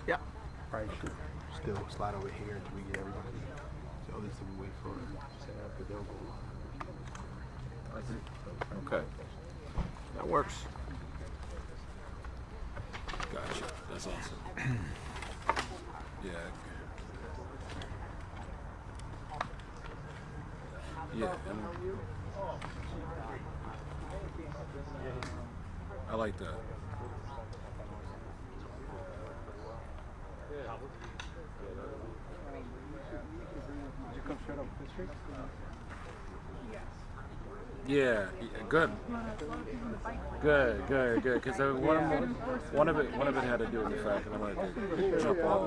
Yeah. Probably should still slide over here until we get everybody. So this will wait for after they'll go. Okay. That works. Gotcha. That's awesome. Yeah. Yeah. I like that. Did you come straight up the street? Yeah, good. Good. Because one of it had to do with the fact that I wanted to jump off.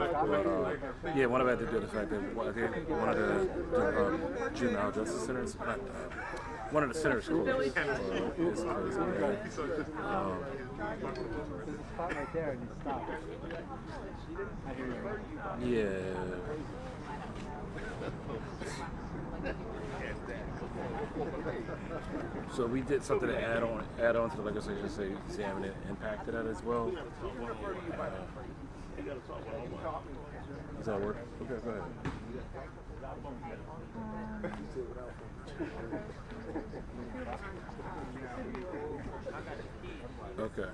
But, yeah, one of it had to do with the fact that I think one of the juvenile justice centers, one of the centers closed. There's a spot right there and you stop. I hear you. Yeah. So we did something to add on to the legislation, say examine it, impacted that as well. Does that work? Okay, go ahead. Okay.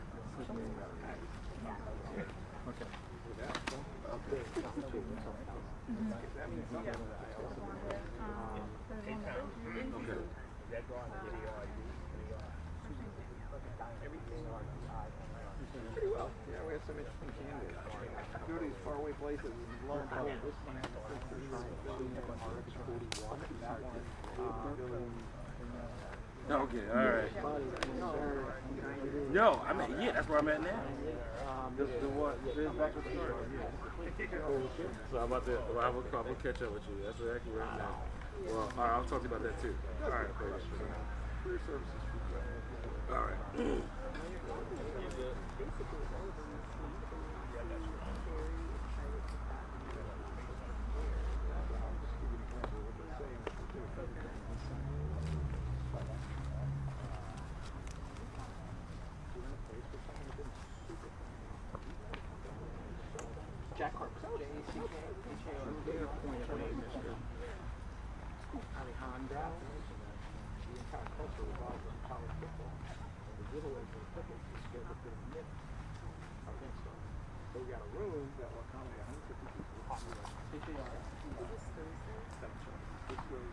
Pretty well. Yeah, we have some interesting candidates. Go to these faraway places and lo and behold, this one has Okay, all right. Yo, I mean, yeah, that's where I'm at now. Just the what? Back with the story. So I'm about to, I'll catch up with you. That's exactly where I'm at. Well, all right, I'll talk to you about that too. All right, Career services. all right. Jack Harper. Alejandra. The entire culture revolves around college football. The giveaway for the tickets is scheduled for mid against us. So we got a room that will accommodate 150 people. Is this Thursday? That's right. This goes.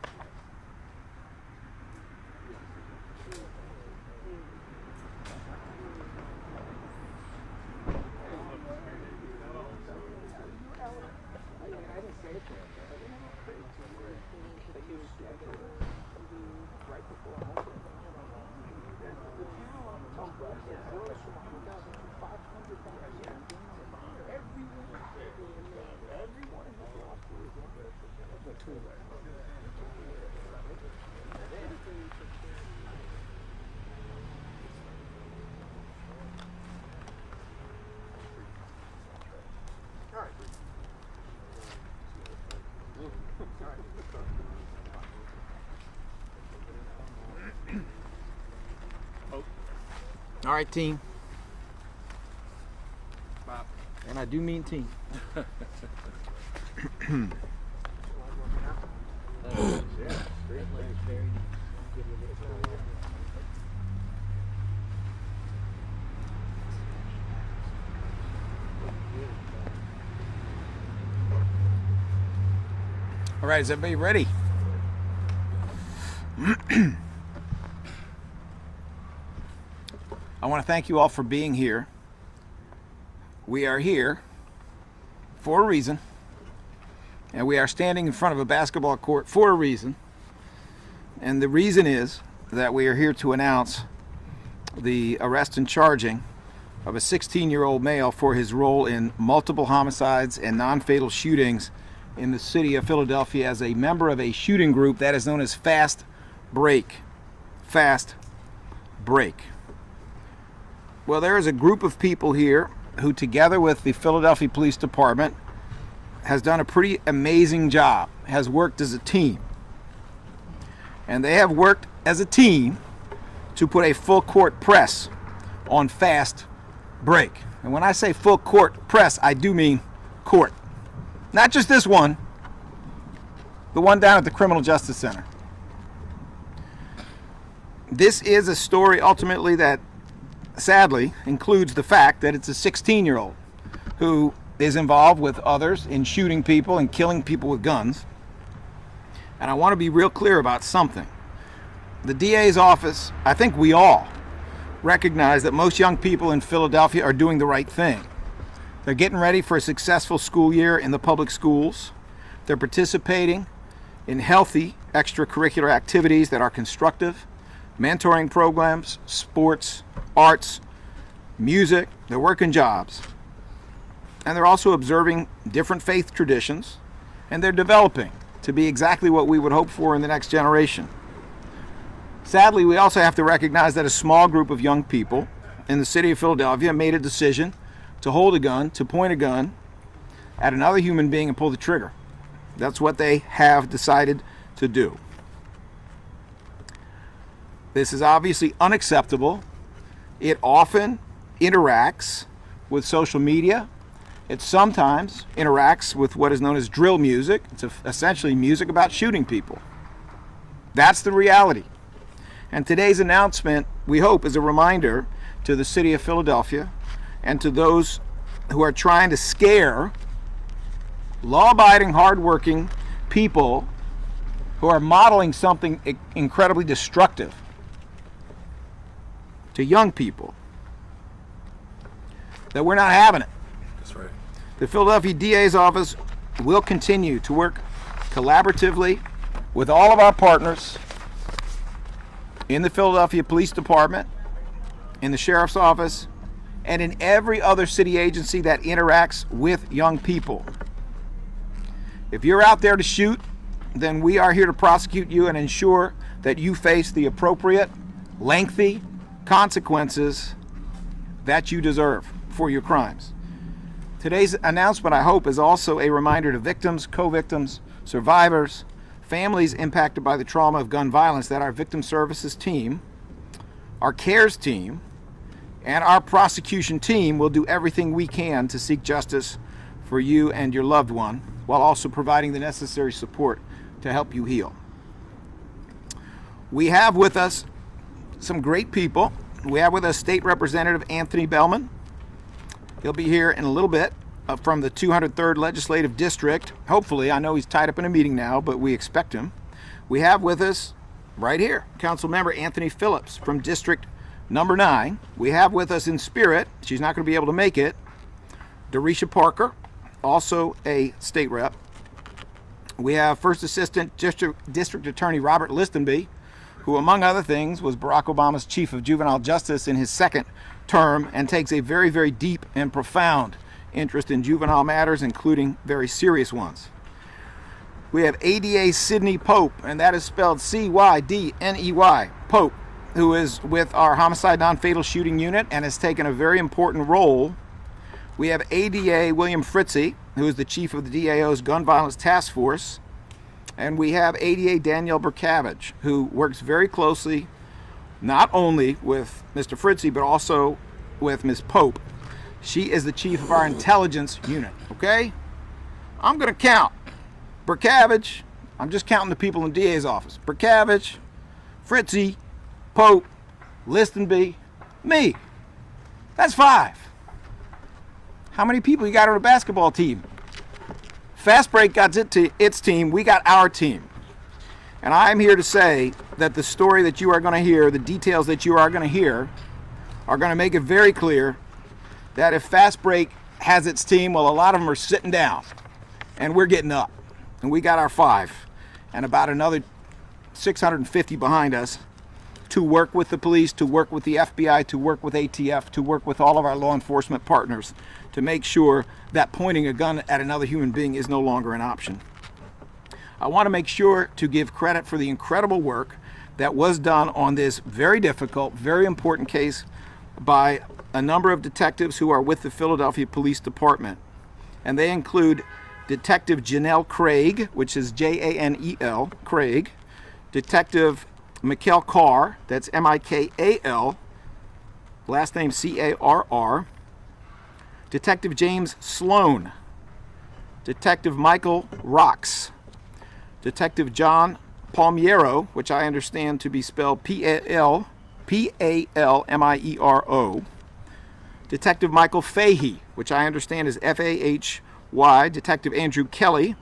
All right, team. Bob. And I do mean team. All right, is everybody ready? I want to thank you all for being here. We are here for a reason, and we are standing in front of a basketball court for a reason. And the reason is that we are here to announce the arrest and charging of a 16-year-old male for his role in multiple homicides and non-fatal shootings in the city of Philadelphia as a member of a shooting group that is known as Fast Break. Fast Break. Well, there is a group of people here who, together with the Philadelphia Police Department, has done a pretty amazing job, has worked as a team. And they have worked as a team to put a full court press on Fast break. And when I say full court press, I do mean court. Not just this one, the one down at the Criminal Justice Center. This is a story ultimately that sadly includes the fact that it's a 16-year-old who is involved with others in shooting people and killing people with guns. And I want to be real clear about something. The DA's office, I think we all recognize that most young people in Philadelphia are doing the right thing. They're getting ready for a successful school year in the public schools. They're participating in healthy extracurricular activities that are constructive, mentoring programs, sports, arts, music. They're working jobs. And they're also observing different faith traditions, and they're developing to be exactly what we would hope for in the next generation. Sadly, we also have to recognize that a small group of young people in the city of Philadelphia made a decision to hold a gun, to point a gun at another human being and pull the trigger. That's what they have decided to do. This is obviously unacceptable. It often interacts with social media. It sometimes interacts with what is known as drill music. It's essentially music about shooting people. That's the reality. And today's announcement, we hope, is a reminder to the city of Philadelphia and to those who are trying to scare law-abiding, hardworking people who are modeling something incredibly destructive to young people, that we're not having it. That's right. The Philadelphia DA's office will continue to work collaboratively with all of our partners in the Philadelphia Police Department, in the Sheriff's Office, and in every other city agency that interacts with young people. If you're out there to shoot, then we are here to prosecute you and ensure that you face the appropriate, lengthy consequences that you deserve for your crimes. Today's announcement, I hope, is also a reminder to victims, co-victims, survivors, families impacted by the trauma of gun violence that our victim services team, our CARES team, and our prosecution team will do everything we can to seek justice for you and your loved one, while also providing the necessary support to help you heal. We have with us some great people. We have with us State Representative Anthony Bellman. He'll be here in a little bit from the 203rd Legislative District. Hopefully, I know he's tied up in a meeting now, but we expect him. We have with us right here Councilmember Anthony Phillips from District Number 9. We have with us in spirit, she's not going to be able to make it, Darisha Parker, also a state rep. We have First Assistant District Attorney Robert Listenby, who, among other things, was Barack Obama's Chief of Juvenile Justice in his second term and takes a very, very deep and profound interest in juvenile matters, including very serious ones. We have ADA Sidney Pope, and that is spelled C-Y-D-N-E-Y, Pope, who is with our Homicide Non-Fatal Shooting Unit and has taken a very important role. We have ADA William Fritzy, who is the Chief of the DAO's Gun Violence Task Force. And we have ADA Danielle Berkavage, who works very closely not only with Mr. Fritzy, but also with Ms. Pope. She is the chief of our intelligence unit, okay? I'm going to count. Berkavage, I'm just counting the people in the DA's office. Berkavage, Fritzy, Pope, Listenby, me. That's 5. How many people you got on a basketball team? Fast Break got its team, we got our team. And I'm here to say that the story that you are going to hear, the details that you are going to hear, are going to make it very clear that if Fast Break has its team, well, a lot of them are sitting down, and we're getting up. And we got our 5, and about another 650 behind us to work with the police, to work with the FBI, to work with ATF, to work with all of our law enforcement partners to make sure that pointing a gun at another human being is no longer an option. I want to make sure to give credit for the incredible work that was done on this very difficult, very important case by a number of detectives who are with the Philadelphia Police Department. And they include Detective Janelle Craig, which is Janel, Craig, Detective Mikal Carr, that's Mikal, last name Carr, Detective James Sloan, Detective Michael Rocks, Detective John Palmiero, which I understand to be spelled Palmiero, Detective Michael Fahey, which I understand is Fahy, Detective Andrew Kelly,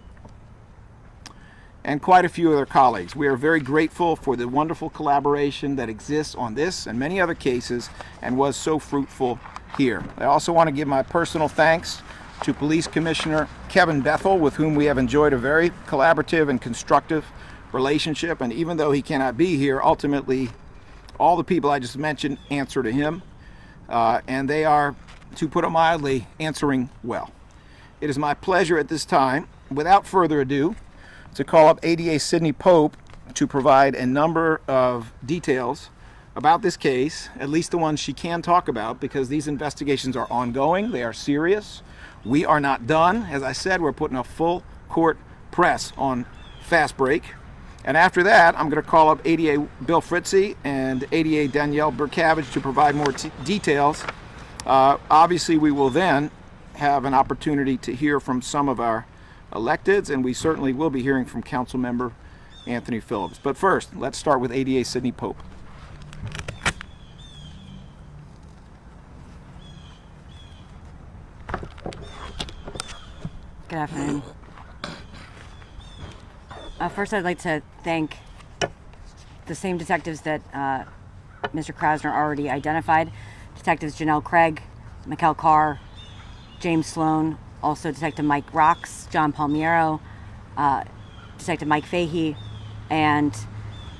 and quite a few other colleagues. We are very grateful for the wonderful collaboration that exists on this and many other cases and was so fruitful here. I also want to give my personal thanks to Police Commissioner Kevin Bethel, with whom we have enjoyed a very collaborative and constructive relationship. And even though he cannot be here, ultimately all the people I just mentioned answer to him, and they are, to put it mildly, answering well. It is my pleasure at this time, without further ado, to call up ADA Sydney Pope to provide a number of details about this case, at least the ones she can talk about, because these investigations are ongoing, they are serious. We are not done. As I said, we're putting a full court press on fast break. And after that, I'm going to call up ADA Bill Fritzy and ADA Danielle Burkavage to provide more details. Obviously, we will then have an opportunity to hear from some of our electeds, and we certainly will be hearing from Council Member Anthony Phillips. But first, let's start with ADA Sydney Pope. Good afternoon. First, I'd like to thank the same detectives that Mr. Krasner already identified. Detectives Janelle Craig, Mikkel Carr, James Sloan, also Detective Mike Rocks, John Palmiero, Detective Mike Fahey, and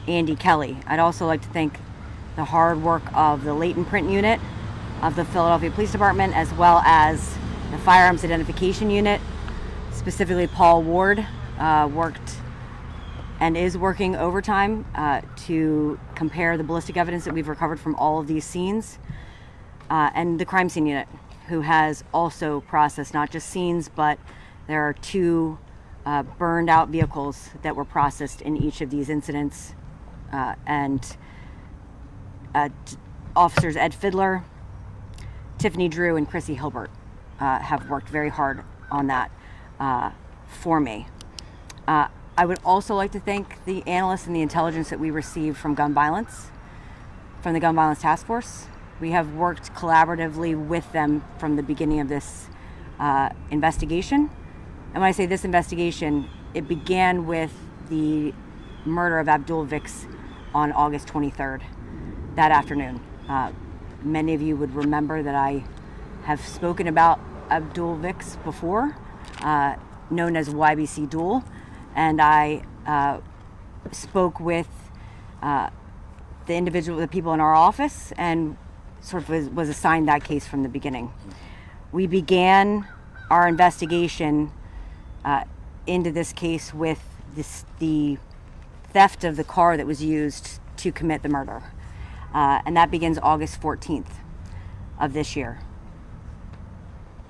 Andy Kelly. I'd also like to thank the hard work of the latent print unit of the Philadelphia Police Department, as well as the Firearms Identification Unit. Specifically, Paul Ward worked and is working overtime to compare the ballistic evidence that we've recovered from all of these scenes, and the crime scene unit, who has also processed not just scenes, but there are 2 burned out vehicles that were processed in each of these incidents, and officers Ed Fiddler, Tiffany Drew, and Chrissy Hilbert have worked very hard on that for me. I would also like to thank the analysts and the intelligence that we received from gun violence, from the Gun Violence Task Force. We have worked collaboratively with them from the beginning of this investigation. And when I say this investigation, it began with the murder of Abdul Vix on August 23rd, that afternoon. Many of you would remember that I have spoken about Abdul Vix before, known as YBC Duel, and I spoke with the people in our office, and sort of was assigned that case from the beginning. We began our investigation into this case with the theft of the car that was used to commit the murder, and that begins August 14th of this year.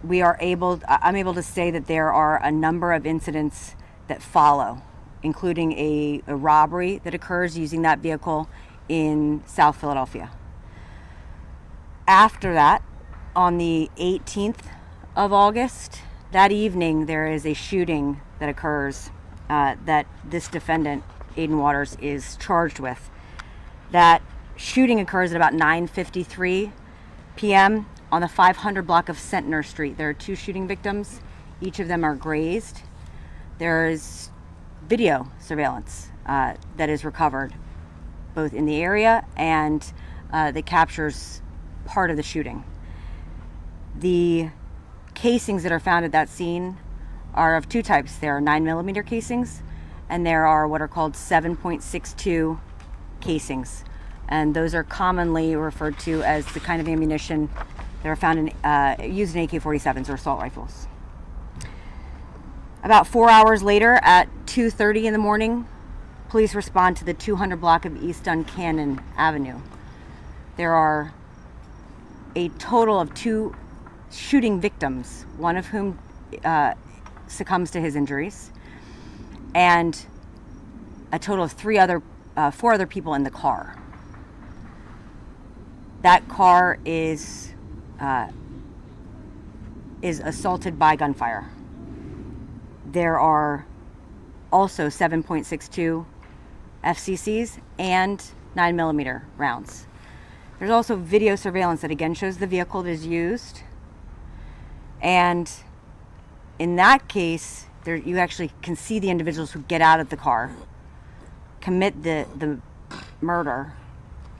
I'm able to say that there are a number of incidents that follow, including a robbery that occurs using that vehicle in South Philadelphia. After that, on the 18th of August, that evening, there is a shooting that occurs that this defendant, Aiden Waters, is charged with. That shooting occurs at about 9:53 p.m. on the 500 block of Centner Street. There are 2 shooting victims. Each of them are grazed. There is video surveillance that is recovered both in the area and that captures part of the shooting. The casings that are found at that scene are of 2 types. There are 9mm casings, and there are what are called 7.62 casings. And those are commonly referred to as the kind of ammunition that are found used in AK-47s or assault rifles. About 4 hours later, at 2:30 in the morning, police respond to the 200 block of East Duncannon Avenue. There are a total of 2 shooting victims, one of whom succumbs to his injuries, and a total of 4 other people in the car. That car is is assaulted by gunfire. There are also 7.62 FCCs and 9mm rounds. There's also video surveillance that again shows the vehicle that is used. And in that case, you actually can see the individuals who get out of the car, commit the murder,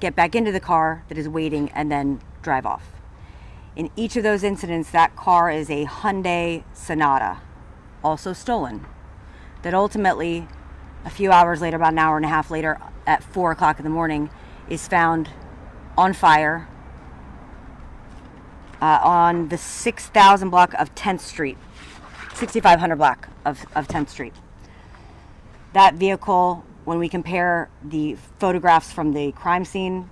get back into the car that is waiting, and then drive off. In each of those incidents, that car is a Hyundai Sonata, also stolen, that ultimately, a few hours later, about an hour and a half later, at 4 o'clock in the morning, is found on fire on the 6,000 block of 10th Street, 6,500 block of 10th Street. That vehicle, when we compare the photographs from the crime scene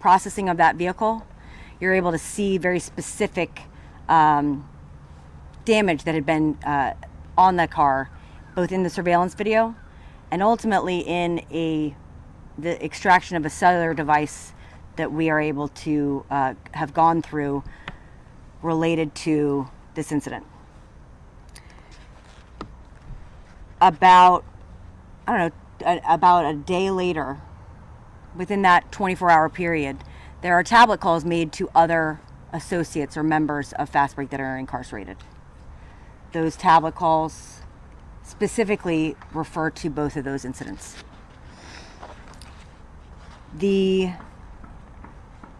processing of that vehicle, you're able to see very specific damage that had been on the car, both in the surveillance video and ultimately in the extraction of a cellular device that we are able to have gone through related to this incident. About a day later, within that 24-hour period, there are tablet calls made to other associates or members of Fast Break that are incarcerated. Those tablet calls specifically refer to both of those incidents.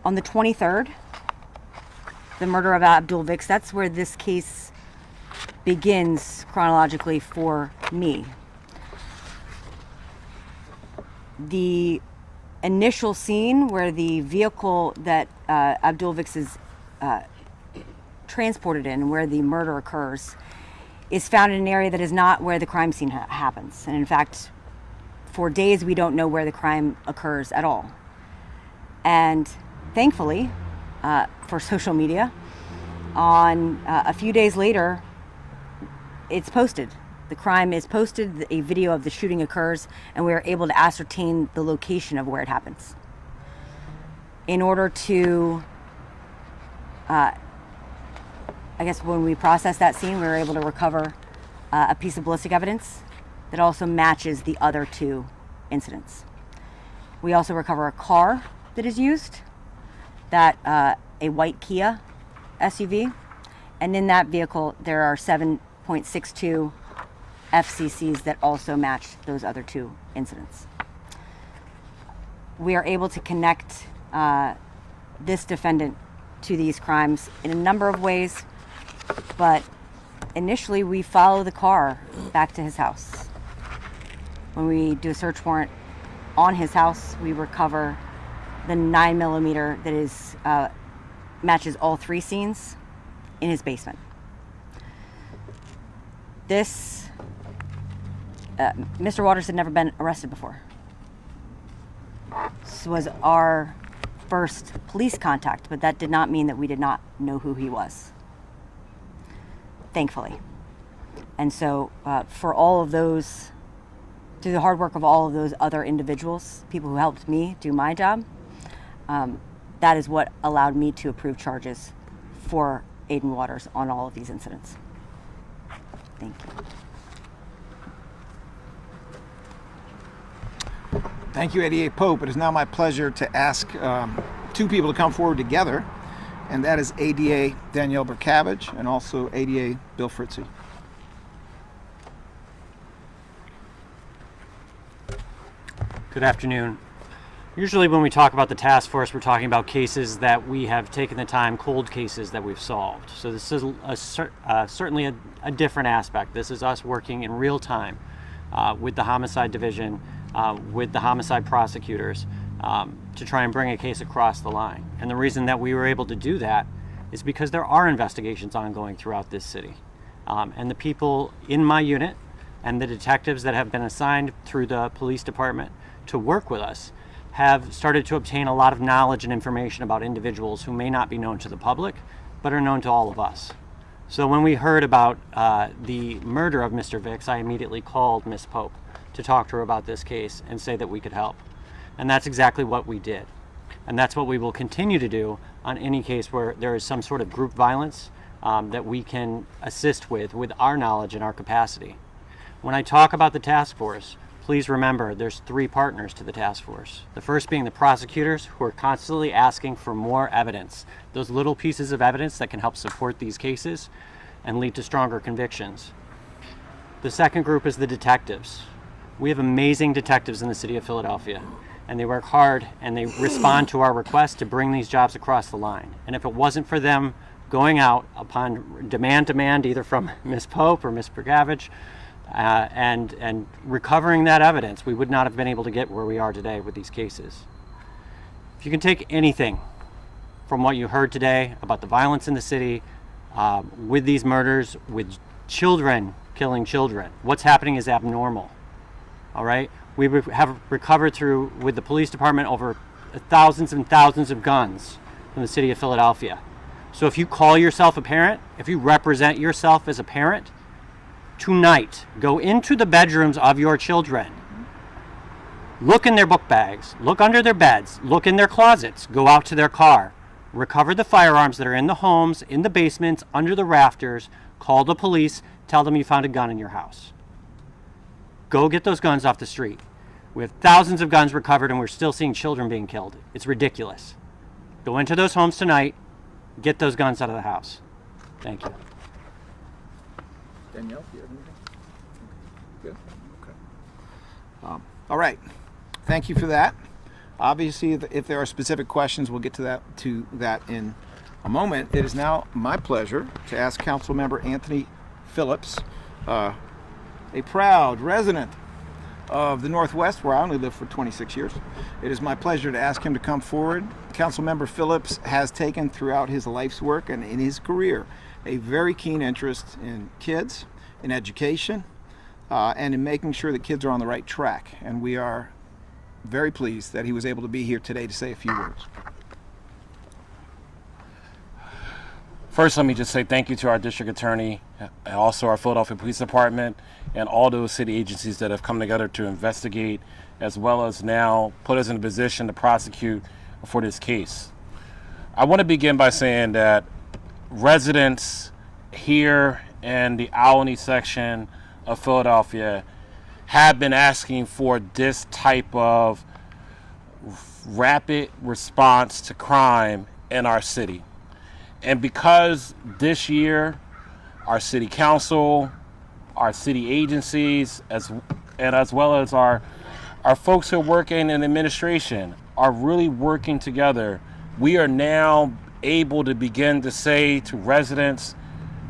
On the 23rd, the murder of Abdul Vix, that's where this case begins chronologically for me. The initial scene where the vehicle that Abdul Vix is transported in, where the murder occurs, is found in an area that is not where the crime scene happens. And in fact, for days we don't know where the crime occurs at all. And thankfully, for social media, on a few days later, it's posted. The crime is posted, a video of the shooting occurs, and we are able to ascertain the location of where it happens. In order to, I guess when we process that scene, we were able to recover a piece of ballistic evidence that also matches the other two incidents. We also recover a car that is used, a white Kia SUV, and in that vehicle there are 7.62 FCCs that also match those other two incidents. We are able to connect this defendant to these crimes in a number of ways, but initially we follow the car back to his house. When we do a search warrant on his house, we recover the 9mm that is matches all three scenes in his basement. Mr. Waters had never been arrested before. This was our first police contact, but that did not mean that we did not know who he was, thankfully. And so for all of those, through the hard work of all of those other individuals, people who helped me do my job, that is what allowed me to approve charges for Aiden Waters on all of these incidents. Thank you. Thank you, ADA Pope. It is now my pleasure to ask two people to come forward together, and that is ADA Danielle Burkavage and also ADA Bill Fritzy. Good afternoon. Usually when we talk about the task force, we're talking about cases that we have taken the time, cold cases that we've solved. So this is certainly a different aspect. This is us working in real time with the homicide division, with the homicide prosecutors to try and bring a case across the line. And the reason that we were able to do that is because there are investigations ongoing throughout this city. And the people in my unit and the detectives that have been assigned through the police department to work with us have started to obtain a lot of knowledge and information about individuals who may not be known to the public, but are known to all of us. So when we heard about the murder of Mr. Vix, I immediately called Miss Pope to talk to her about this case and say that we could help. And that's exactly what we did. And that's what we will continue to do on any case where there is some sort of group violence that we can assist with our knowledge and our capacity. When I talk about the task force, please remember there's 3 partners to the task force. The first being the prosecutors, who are constantly asking for more evidence, those little pieces of evidence that can help support these cases and lead to stronger convictions. The second group is the detectives. We have amazing detectives in the city of Philadelphia, and they work hard and they respond to our requests to bring these jobs across the line. And if it wasn't for them going out upon demand either from Ms. Pope or Ms. Pergavage, and recovering that evidence, we would not have been able to get where we are today with these cases. If you can take anything from what you heard today about the violence in the city, with these murders, with children killing children, what's happening is abnormal. All right? We have recovered with the police department over thousands and thousands of guns from the city of Philadelphia. So if you call yourself a parent, if you represent yourself as a parent, tonight, go into the bedrooms of your children. Look in their book bags, look under their beds, look in their closets, go out to their car, recover the firearms that are in the homes, in the basements, under the rafters, call the police, tell them you found a gun in your house. Go get those guns off the street. We have thousands of guns recovered and we're still seeing children being killed. It's ridiculous. Go into those homes tonight, get those guns out of the house. Thank you. Danielle, do you have anything? Good. Okay. All right. Thank you for that. Obviously, if there are specific questions, we'll get to that in a moment. It is now my pleasure to ask Councilmember Anthony Phillips, a proud resident of the Northwest, where I only lived for 26 years. It is my pleasure to ask him to come forward. Councilmember Phillips has taken throughout his life's work and in his career a very keen interest in kids, in education, and in making sure that kids are on the right track. And we are very pleased that he was able to be here today to say a few words. First, let me just say thank you to our district attorney, and also our Philadelphia Police Department, and all those city agencies that have come together to investigate, as well as now put us in a position to prosecute for this case. I want to begin by saying that residents here in the Albany section of Philadelphia have been asking for this type of rapid response to crime in our city. And because this year our city council, our city agencies, as well as our folks who are working in administration are really working together, we are now able to begin to say to residents,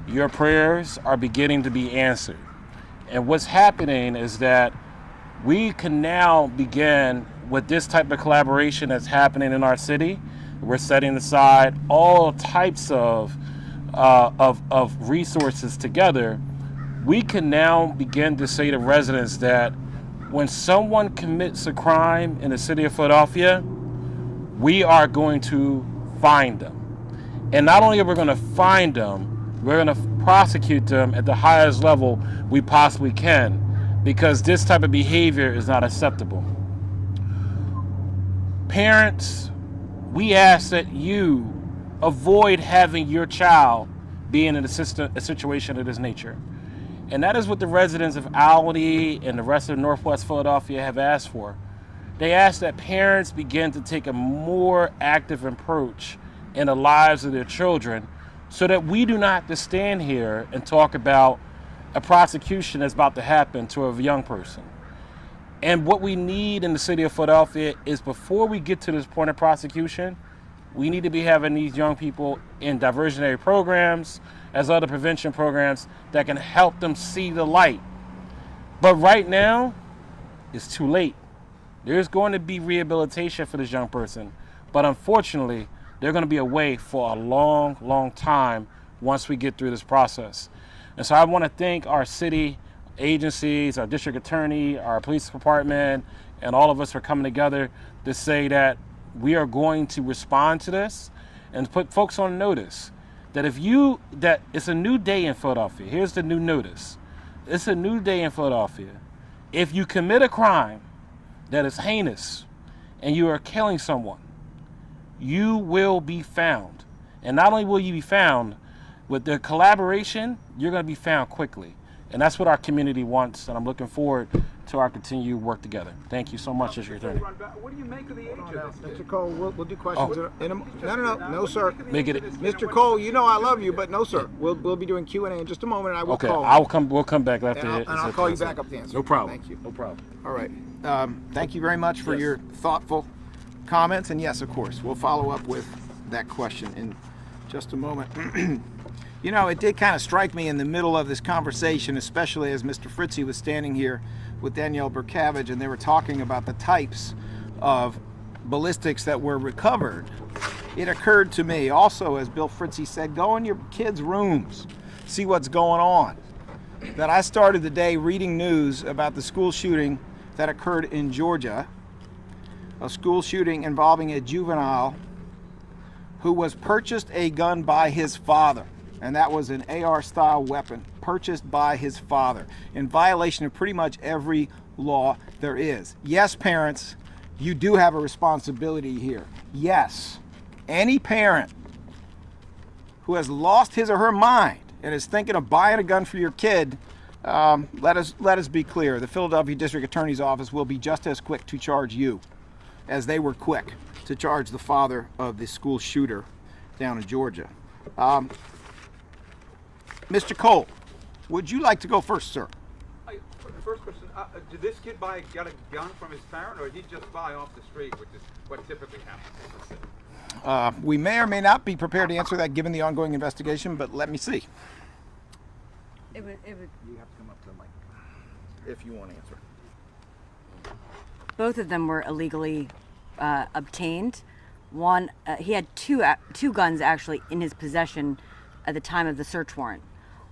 your prayers are beginning to be answered. And what's happening is that we can now begin with this type of collaboration that's happening in our city. We're setting aside all types of resources together. We can now begin to say to residents that when someone commits a crime in the city of Philadelphia, we are going to find them. And not only are we going to find them, we're going to prosecute them at the highest level we possibly can, because this type of behavior is not acceptable. Parents, we ask that you avoid having your child being in a situation of this nature. And that is what the residents of Albany and the rest of Northwest Philadelphia have asked for. They ask that parents begin to take a more active approach in the lives of their children, so that we do not have to stand here and talk about a prosecution that's about to happen to a young person. And what we need in the city of Philadelphia is, before we get to this point of prosecution, we need to be having these young people in diversionary programs, as other prevention programs that can help them see the light. But right now, it's too late. There's going to be rehabilitation for this young person, but unfortunately, they're going to be away for a long, long time once we get through this process. And so I want to thank our city agencies, our district attorney, our police department, and all of us for coming together to say that we are going to respond to this and put folks on notice that that it's a new day in Philadelphia. Here's the new notice. It's a new day in Philadelphia. If you commit a crime that is heinous and you are killing someone, you will be found. And not only will you be found, with the collaboration, you're going to be found quickly. And that's what our community wants, and I'm looking forward to our continued work together. Thank you so much, District Attorney. What do you make of the age of this kid? Mr. Cole, we'll do questions in a no, sir. Make it. Mr. Cole, you know I love you, but no, sir. We'll be doing Q&A in just a moment, and I will Okay, call. we'll come back after and I'll call you back up to answer. No problem. Thank you. No problem. All right. Thank you very much for Yes. your thoughtful comments, and yes, of course, we'll follow up with that question in just a moment. You know, it did kind of strike me in the middle of this conversation, especially as Mr. Fritzy was standing here with Danielle Burkavage, and they were talking about the types of ballistics that were recovered. It occurred to me also, as Bill Fritzy said, go in your kids' rooms, see what's going on. That I started the day reading news about the school shooting that occurred in Georgia, a school shooting involving a juvenile who was purchased a gun by his father. And that was an AR-style weapon purchased by his father in violation of pretty much every law there is. Yes, parents, you do have a responsibility here. Yes, any parent who has lost his or her mind and is thinking of buying a gun for your kid, let us be clear. The Philadelphia District Attorney's Office will be just as quick to charge you as they were quick to charge the father of the school shooter down in Georgia. Mr. Cole, would you like to go first, sir? First question, did this kid got a gun from his parent, or did he just buy off the street, which is what typically happens? We may or may not be prepared to answer that given the ongoing investigation, but let me see. It would. You have to come up to the mic if you want to answer. Both of them were illegally obtained. One, he had two guns actually in his possession at the time of the search warrant.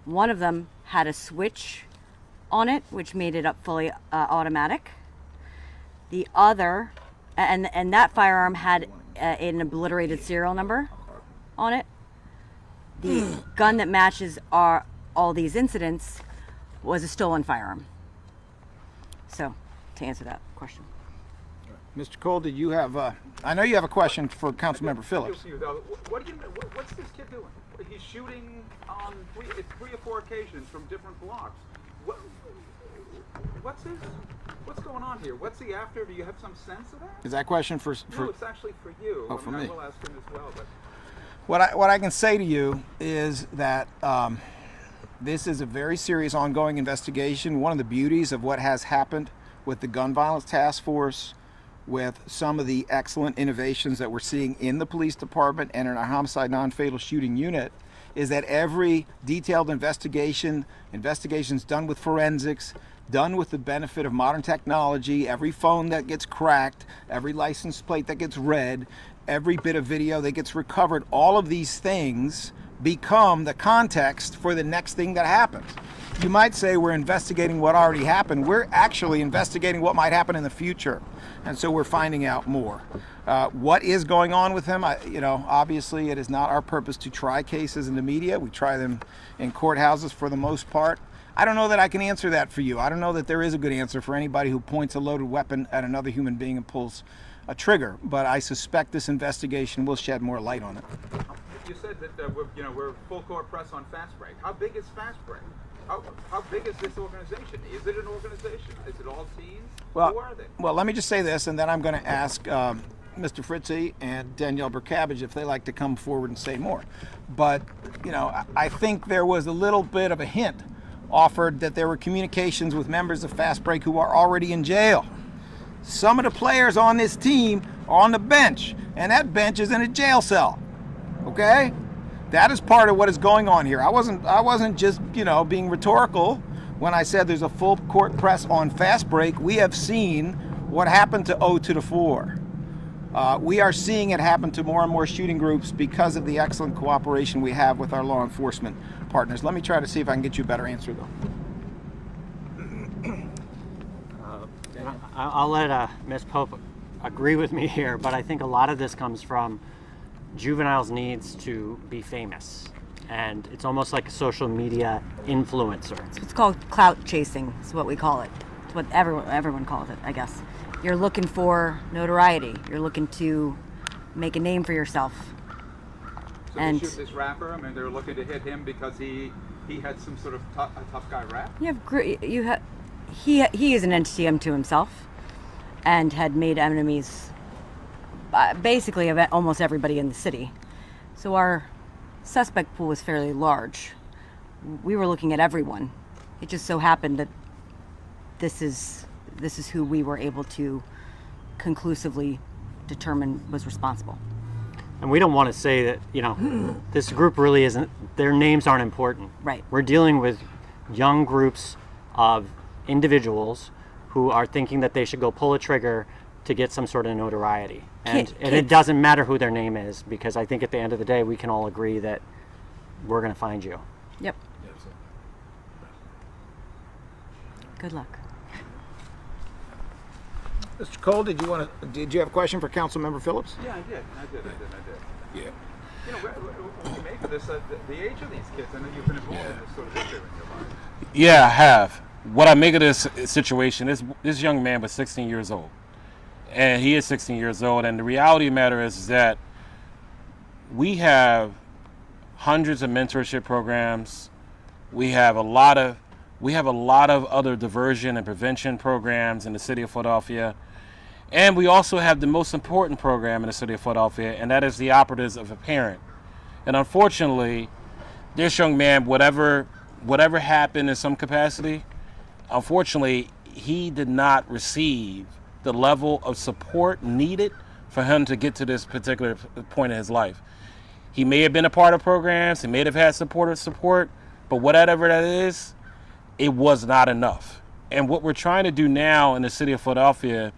One of them had a switch on it, which made it up fully automatic. The other, and that firearm had an obliterated serial number on it. The gun that matches all these incidents was a stolen firearm. So, to answer that question. Mr. Cole, did you have, I know you have a question for Councilmember Phillips. What's this kid doing? He's shooting on three or four occasions from different blocks. What's going on here? What's he after? Do you have some sense of that? Is that question for No, it's actually for you. Oh, for me. I will ask him as well. But what I can say to you is that this is a very serious ongoing investigation. One of the beauties of what has happened with the Gun Violence Task Force, with some of the excellent innovations that we're seeing in the police department and in our homicide non-fatal shooting unit, is that every detailed investigations done with forensics, done with the benefit of modern technology, every phone that gets cracked, every license plate that gets read, every bit of video that gets recovered, all of these things become the context for the next thing that happens. You might say we're investigating what already happened. We're actually investigating what might happen in the future. And so we're finding out more. What is going on with him? Obviously it is not our purpose to try cases in the media. We try them in courthouses for the most part. I don't know that I can answer that for you. I don't know that there is a good answer for anybody who points a loaded weapon at another human being and pulls a trigger. But I suspect this investigation will shed more light on it. you said that we're full court press on Fast Break. How big is Fast Break? How big is this organization? Is it an organization? Is it all teens? Who are they? Well, let me just say this, and then I'm going to ask Mr. Fritzy and Danielle Burkavage if they like to come forward and say more. But, I think there was a little bit of a hint offered that there were communications with members of Fast Break who are already in jail. Some of the players on this team are on the bench, and that bench is in a jail cell. Okay? That is part of what is going on here. I wasn't just, being rhetorical when I said there's a full court press on Fast Break. We have seen what happened to 0 to the 4. We are seeing it happen to more and more shooting groups because of the excellent cooperation we have with our law enforcement partners. Let me try to see if I can get you a better answer, though. I'll let Ms. Pope agree with me here, but I think a lot of this comes from juveniles' needs to be famous. And it's almost like a social media influencer. It's called clout chasing, is what we call it. It's what everyone calls it, I guess. You're looking for notoriety. You're looking to make a name for yourself. So And they shoot this rapper. I mean, they're looking to hit him because he had some sort of a tough guy rap. he is an entity unto himself, and had made enemies, basically of almost everybody in the city. So our suspect pool was fairly large. We were looking at everyone. It just so happened that this is who we were able to conclusively determine was responsible. And we don't want to say that, this group really isn't, their names aren't important. Right. We're dealing with young groups of individuals who are thinking that they should go pull a trigger to get some sort of notoriety. And it Kids. doesn't matter who their name is, because I think at the end of the day, we can all agree that we're going to find you. Yep. Good luck. Mr. Cole, did you have a question for Councilmember Phillips? Yeah, I did. Yeah. You know, what do you make of this? The age of these kids. I know you've been involved in this sort of history in your life. Yeah, I have. What I make of this situation is this young man was 16 years old. And he is 16 years old. And the reality of the matter is that we have hundreds of mentorship programs. We have a lot of other diversion and prevention programs in the city of Philadelphia. And we also have the most important program in the city of Philadelphia, and that is the operatives of a parent. And unfortunately, this young man, whatever happened in some capacity, unfortunately, he did not receive the level of support needed for him to get to this particular point in his life. He may have been a part of programs, he may have had support, but whatever that is, it was not enough. And what we're trying to do now in the city of Philadelphia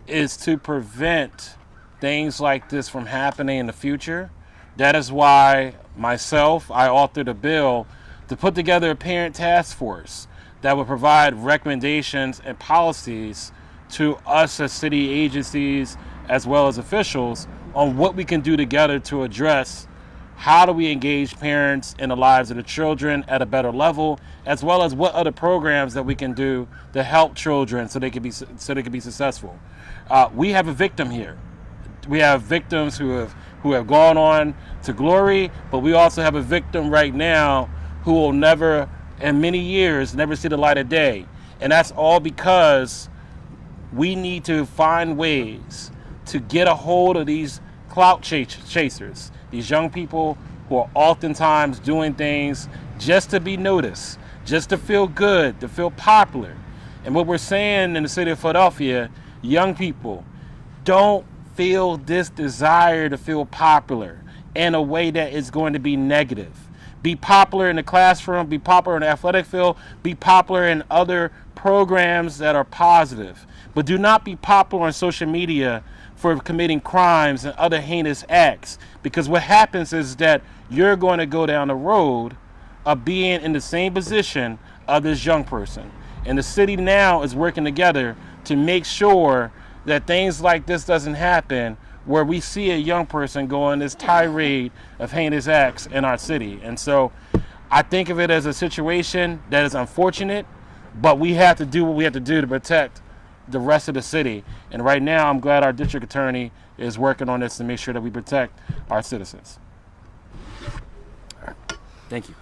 is to prevent things like this from happening in the future. That is why I authored a bill to put together a parent task force that would provide recommendations and policies to us as city agencies as well as officials on what we can do together to address how do we engage parents in the lives of the children at a better level, as well as what other programs that we can do to help children so they can be successful. We have a victim here. We have victims who have gone on to glory, but we also have a victim right now who will never, in many years, never see the light of day. And that's all because we need to find ways to get a hold of these clout chasers, these young people who are oftentimes doing things just to be noticed, just to feel good, to feel popular. And what we're saying in the city of Philadelphia, young people, don't feel this desire to feel popular in a way that is going to be negative. Be popular in the classroom, be popular in the athletic field, be popular in other programs that are positive. But do not be popular on social media for committing crimes and other heinous acts, because what happens is that you're going to go down the road of being in the same position of this young person. And the city now is working together to make sure that things like this doesn't happen, where we see a young person go on this tirade of heinous acts in our city. And so I think of it as a situation that is unfortunate, but we have to do what we have to do to protect the rest of the city. And right now, I'm glad our district attorney is working on this to make sure that we protect our citizens. All right. Thank you.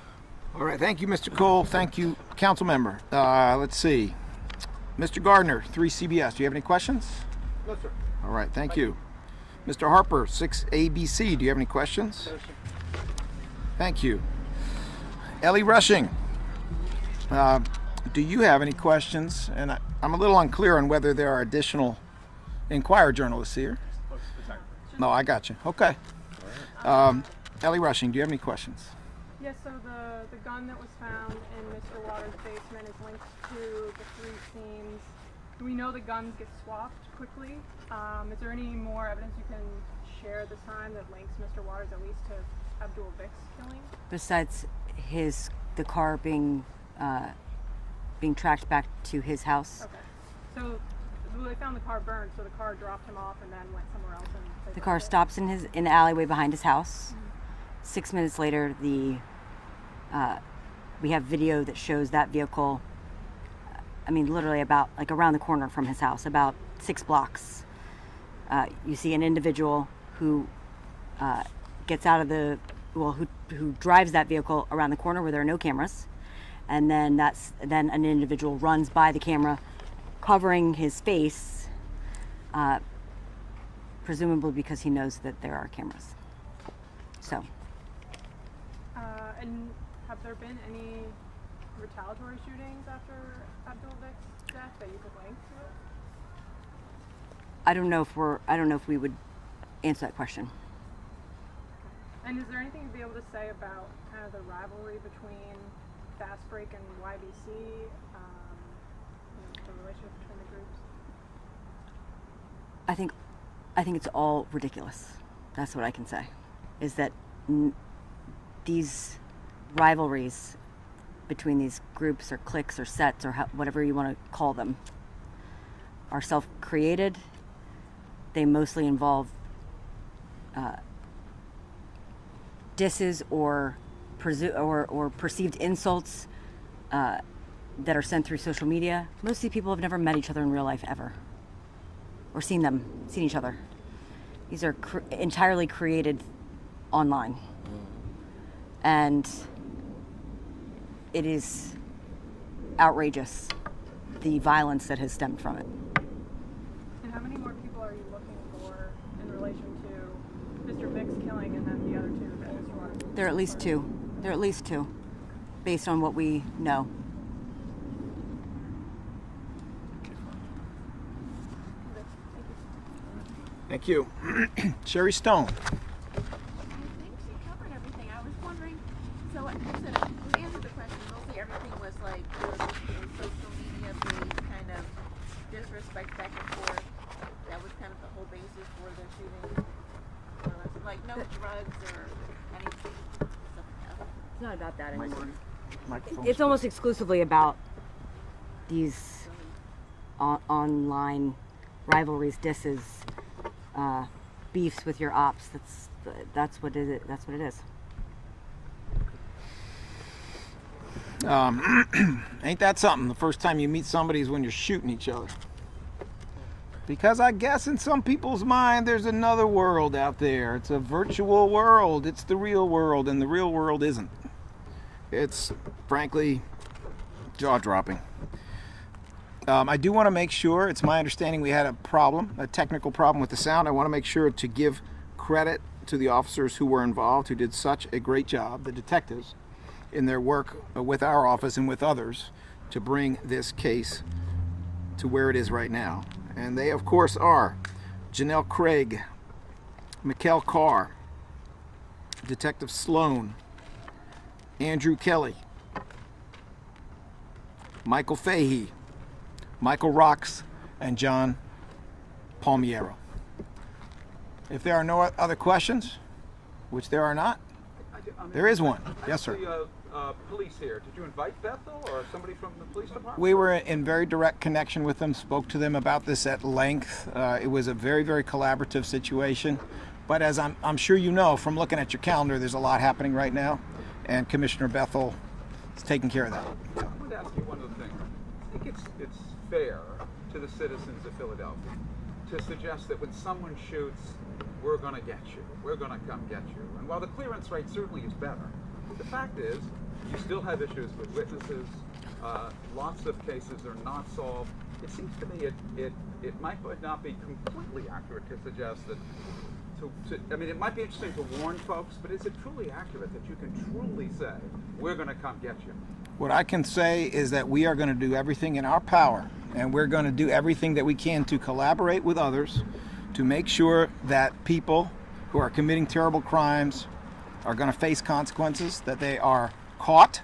All right, thank you, Mr. Cole. Thank you, council member. Let's see. Mr. Gardner, 3CBS, do you have any questions? No, sir. All right, thank you. Mr. Harper, 6ABC, do you have any questions? No, sir. Thank you. Ellie Rushing, do you have any questions? And I'm a little unclear on whether there are additional Inquirer journalists here. No, I got you. Okay. Ellie Rushing, do you have any questions? Yes, so the gun that was found in Mr. Waters' basement is linked to the three scenes. Do we know the guns get swapped quickly? Is there any more evidence you can share this time that links Mr. Waters at least to Abdul Vic's killing? Besides the car being tracked back to his house. Okay. So they found the car burned, so the car dropped him off and then went somewhere else. And The car stops in the alleyway behind his house. Mm-hmm. 6 minutes later, we have video that shows that vehicle. I mean, literally around the corner from his house, about 6 blocks. You see an individual who gets out of the, who drives that vehicle around the corner where there are no cameras, and then then an individual runs by the camera, covering his face, presumably because he knows that there are cameras. So. And have there been any retaliatory shootings after Abdulvik's death that you could link to it? I don't know if we would answer that question. And is there anything you'd be able to say about kind of the rivalry between Fast Break and YBC, the relationship between the groups? I think it's all ridiculous. That's what I can say. Is that these rivalries between these groups or cliques or sets or whatever you want to call them are self-created. They mostly involve disses or perceived insults that are sent through social media. Most of these people have never met each other in real life ever, or seen each other. These are entirely created online, and it is outrageous, the violence that has stemmed from it. And how many more people are you looking for in relation to Mr. Vick's killing and then the other two that Mr. Waters? There are at least two. There are at least two, based on what we know. Thank you. Sherry Stone. I think she covered everything. I was wondering, so you answered the question. Mostly everything was like social media based kind of disrespect back and forth. That was kind of the whole basis for the shooting. Like no drugs or anything. It's not about that anymore. Microphone. It's almost exclusively about these online rivalries, disses, beefs with your ops. That's what it is. Ain't that something? The first time you meet somebody is when you're shooting each other. Because I guess in some people's mind there's another world out there. It's a virtual world. It's the real world, and the real world isn't. It's frankly jaw-dropping. I do want to make sure, it's my understanding we had a technical problem with the sound. I want to make sure to give credit to the officers who were involved, who did such a great job, the detectives, in their work with our office and with others to bring this case to where it is right now. And they, of course, are Janelle Craig, Mikkel Carr, Detective Sloan, Andrew Kelly, Michael Fahey, Michael Rocks, and John Palmiero. If there are no other questions, which there are not, there is one. Yes, sir. Police here. Did you invite Bethel or somebody from the police department? We were in very direct connection with them, spoke to them about this at length. It was a very, very collaborative situation. But as I'm sure you know from looking at your calendar, there's a lot happening right now, and Commissioner Bethel is taking care of that. I want to ask you one other thing. I think it's fair to the citizens of Philadelphia to suggest that when someone shoots, we're going to get you. We're going to come get you. And while the clearance rate certainly is better, the fact is you still have issues with witnesses. Lots of cases are not solved. It seems to me it might not be completely accurate to suggest that. I mean, it might be interesting to warn folks, but is it truly accurate that you can truly say, we're going to come get you? What I can say is that we are going to do everything in our power, and we're going to do everything that we can to collaborate with others to make sure that people who are committing terrible crimes are going to face consequences, that they are caught,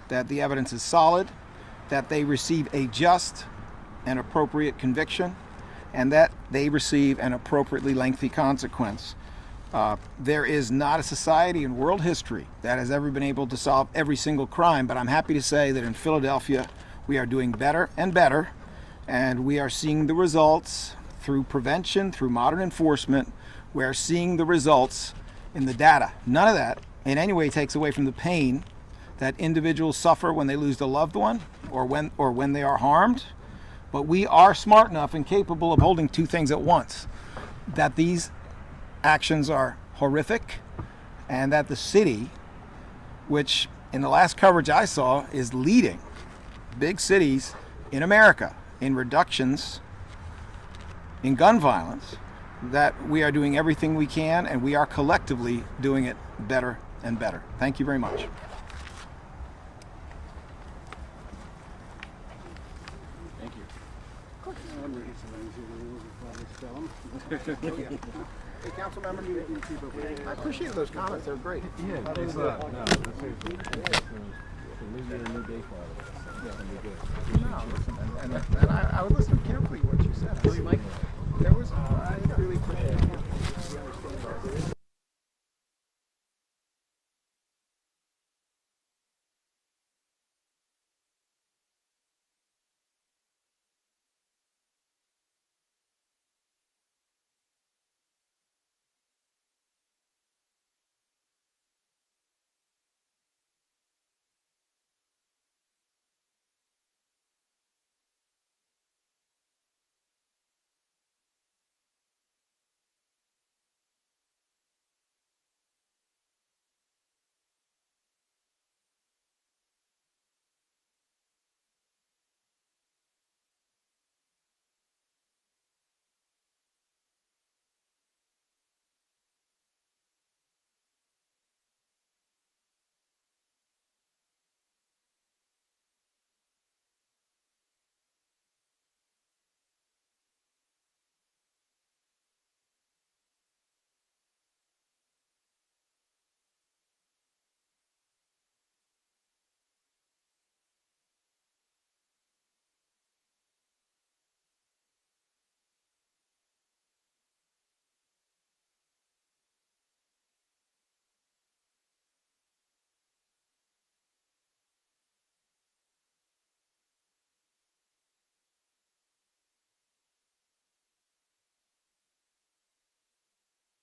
that the evidence is solid, that they receive a just and appropriate conviction, and that they receive an appropriately lengthy consequence. There is not a society in world history that has ever been able to solve every single crime, but I'm happy to say that in Philadelphia we are doing better and better, and we are seeing the results through prevention, through modern enforcement. We are seeing the results in the data. None of that in any way takes away from the pain that individuals suffer when they lose a loved one or when they are harmed. But we are smart enough and capable of holding two things at once. That these actions are horrific, and that the city, which in the last coverage I saw is leading big cities in America in reductions in gun violence, that we are doing everything we can, and we are collectively doing it better and better. Thank you very much. Thank you. Hey, council member, I appreciate those comments. They're great. Yeah, it's not. No, it's a new year, new day for all of us. So it's gonna be good. No, listen, and I would listen carefully to what you said. There was, I really appreciate it.